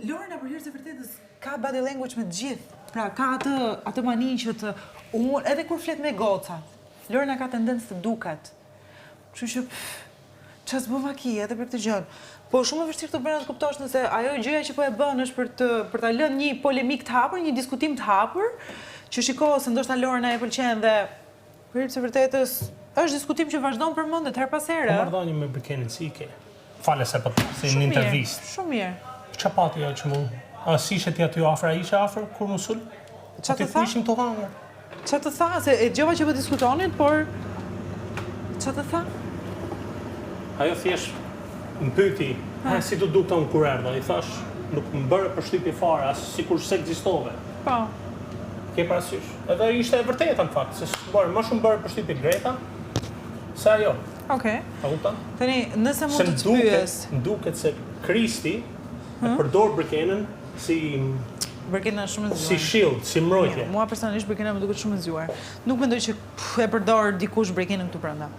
Lorna për hir të vërtetës ka body language me të gjithë. Pra ka atë mani që edhe kur flet me gocat, Lorna ka tendencë të duket. Kështu që ç'as bëva ki edhe për këtë gjë. Po shumë e vështirë të bëna të kuptosh nëse ajo gjëja që po e bën është për ta lënë një polemik të hapur, një diskutim të hapur, që shiko se ndoshta Lorna e pëlqen dhe për hir të vërtetës është diskutim që vazhdon përmendet her pas here. Po marrëdhënie me Brikenin si ke. Fale se po si në intervistë. Shumë mirë. Ç'a pati ajo që mund? A si ishe ti aty afër, ishe afër kur më sul? Ç'a të tha? Ishim të hangër. Ç'a të tha se e dëgjova që po diskutonin, por ç'a të tha? Ajo thjesht më pyeti, si do dukta unë kur erdha? I thash, nuk më bëre përshtypje fare, as sikur se ekzistove. Po. Ke parasysh? Edhe ishte e vërteta në fakt, se më shumë bëre përshtypje Greta se ajo. Okej. A kupton? Tani, nëse mund të të pyes, më duket se Kristi e përdor Brikenin si Brikena është shumë e zgjuar. si shield, si mbrojtje. Mua personalisht Brikena më duket shumë e zgjuar. Nuk mendoj që e përdor dikush Brikenën këtu brenda.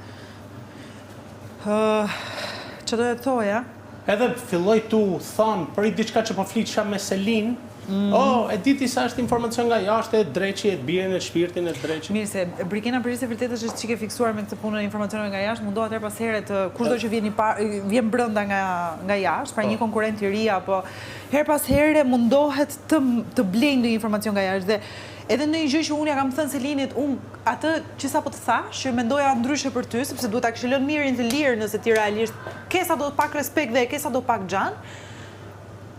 Ç'do të thoja? Edhe filloj tu thon për diçka që po fliçja me Selin. E diti sa është informacion nga jashtë, e dreqi, e birin, e shpirtin, e dreqi. Mirë se Brikena për se vërtetës është çike fiksuar me këtë punë informacioneve nga jashtë, mundohet her pas here të kushdo që vjen brenda nga jashtë, pra një konkurrent i ri apo her pas here mundohet të blejë ndonjë informacion nga jashtë dhe edhe në një gjë që unë ja kam thënë Selinit, unë atë që sapo të thash, që mendoja ndryshe për ty, sepse duhet ta kishe lënë mirin të lirë nëse ti realisht ke sa do pak respekt dhe ke sa do pak xhan.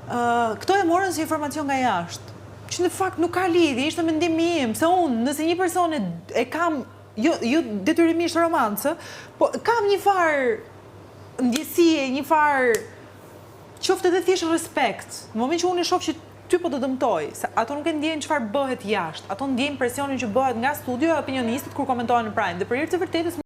Këto e morën si informacion nga jashtë, që në fakt nuk ka lidhje, ishte mendim im, se unë, nëse një person e kam, jo detyrimisht romancë, po kam një farë ndjesie, një farë qoftë edhe thjesht respekt. Në moment që unë e shoh që ty po të dëmtoj, se ato nuk e ndjejnë çfarë bëhet jashtë, ato ndjejnë presionin që bëhet nga studio e opinionistët kur komentojnë në Prime. Dhe për hir të vërtetës